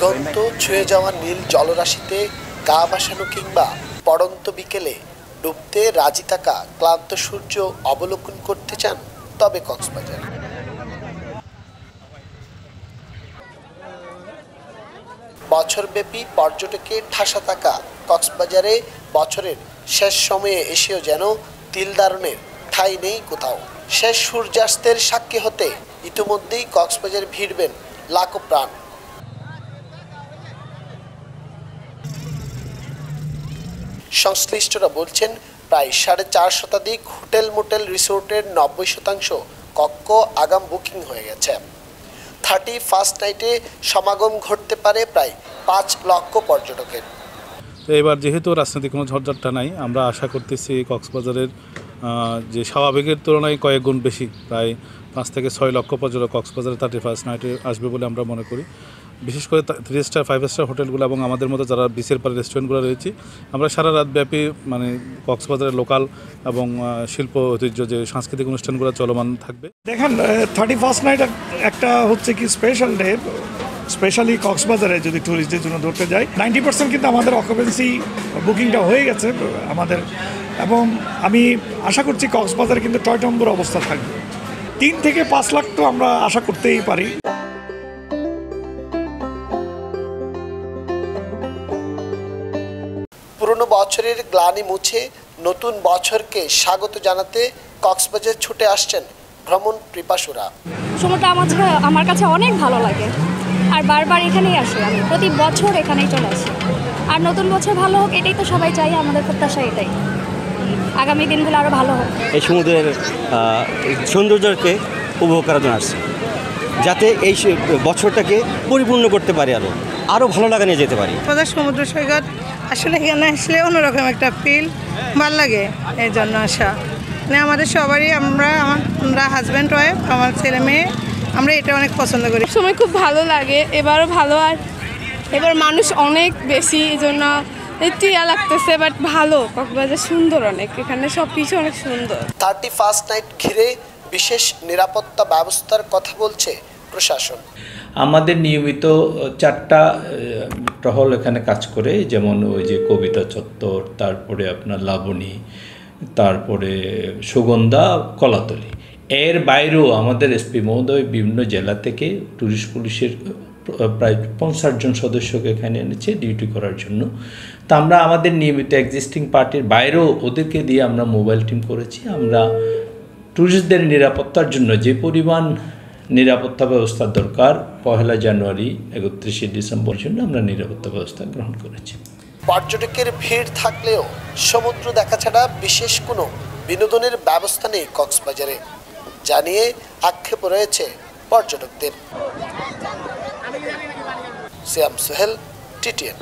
দিগন্ত ছুঁয়ে যাওয়া নীল জলরাশিতে গা ভাসানো কিংবা পড়ন্ত বিকেলে ডুবতে রাজি থাকা ক্লান্ত সূর্য অবলোকন করতে চান তবে কক্সবাজার। বছরব্যাপী পর্যটকে ঠাসা থাকা কক্সবাজারে বছরের শেষ সময়ে এসেও যেন তিলদারণের ঠাঁই নেই কোথাও। শেষ সূর্যাস্তের সাক্ষী হতে ইতিমধ্যেই কক্সবাজার ভিড়বেন লাখো প্রাণ। সংশ্লিষ্টরা বলছেন প্রায় 4.5 শতাধিক হোটেল মোটেল রিসোর্টের 90% কক্ষ আগাম বুকিং হয়ে গেছে। 31st নাইটে সমাগম ঘটতে পারে প্রায় 5 লক্ষ পর্যটকের। তো এবার যেহেতু রাজনৈতিক কোনো ঝড়ঝাপটা নাই, আমরা আশা করতেছি কক্সবাজারের যে স্বাভাবিকের তুলনায় কয়েক গুণ বেশি, প্রায় 5 থেকে 6 লক্ষ পর্যটক কক্সবাজারে 31st নাইটে আসবে বলে আমরা মনে করি। বিশেষ করে 3 স্টার 5 স্টার হোটেলগুলো এবং আমাদের মতো যারা বিচের পারে রেস্টুরেন্টগুলো রয়েছে, আমরা সারা রাত ব্যাপী মানে কক্সবাজারের লোকাল এবং শিল্প ঐতিহ্য যে সাংস্কৃতিক অনুষ্ঠানগুলো চলমান থাকবে। দেখেন 31st নাইট একটা হচ্ছে কি স্পেশাল ডে, স্পেশালি কক্সবাজারে যদি ট্যুরিস্টদের জন্য ধরতে যাই 90% কিন্তু আমাদের অকুপেন্সি বুকিংটা হয়ে গেছে আমাদের, এবং আমি আশা করছি কক্সবাজারে কিন্তু টয়টম্বর অবস্থা থাকবে। 3 থেকে 5 লাখ তো আমরা আশা করতেই পারি। পুরনো বছরের গ্লানি মুছে নতুন বছরকে স্বাগত জানাতে কক্সবাজার ছুটে আসছেন ভ্রমণ পিপাসুরা। সময়টা আমার কাছে অনেক ভালো লাগে, আর বারবার এখানেই আসি, আমি প্রতি বছর এখানেই চলে আসি। আর নতুন বছর ভালো হোক এটাই তো সবাই চাই, আমাদের প্রত্যাশা এটাই, আগামী দিনগুলো আরও ভালো হোক। এই সমুদ্রের সৌন্দর্যকে উপভোগ করার জন্য আসছে, যাতে এই বছরটাকে পরিপূর্ণ করতে পারি, আরও ভালো লাগা নিয়ে যেতে পারি। সমুদ্র সৈকত আসলে এখানে আসলে অন্যরকম একটা ফিল, ভালো লাগে, এই জন্য আসা। মানে আমাদের সবারই, আমরা হাজব্যান্ড ওয়াইফ, আমার ছেলে মেয়ে, আমরা এটা অনেক পছন্দ করি। সময় খুব ভালো লাগে, এবারও ভালো, আর এবার মানুষ অনেক বেশি, এই জন্য একটু ইয়া লাগতেছে, বাট ভালো। কক্সবাজার সুন্দর অনেক, এখানে সব কিছু অনেক সুন্দর। 31st নাইট ঘিরে বিশেষ নিরাপত্তা ব্যবস্থার কথা বলছে প্রশাসন। আমাদের নিয়মিত 4টা টহল এখানে কাজ করে, যেমন ওই যে কবিতা চত্বর, তারপরে আপনার লাবণী, তারপরে সুগন্ধা, কলাতলি। এর বাইরেও আমাদের এসপি মহোদয় বিভিন্ন জেলা থেকে টুরিস্ট পুলিশের প্রায় 50 জন সদস্যকে এখানে এনেছে ডিউটি করার জন্য। তা আমরা আমাদের নিয়মিত এক্সিস্টিং পার্টির বাইরেও ওদেরকে দিয়ে আমরা মোবাইল টিম করেছি। আমরা টুরিস্টদের নিরাপত্তার জন্য যে পরিমাণ নিরাপত্তা ব্যবস্থা দরকার, 1 জানুয়ারি 31 ডিসেম্বর জন্য আমরা নিরাপত্তা ব্যবস্থা গ্রহণ করেছি। পর্যটকের ভিড় থাকলেও সমুদ্র দেখা ছাড়া বিশেষ কোনো বিনোদনের ব্যবস্থা নেই কক্সবাজারে, জানিয়ে আক্ষেপ রয়েছে পর্যটকদের। সিয়াম সোহেল, TTN।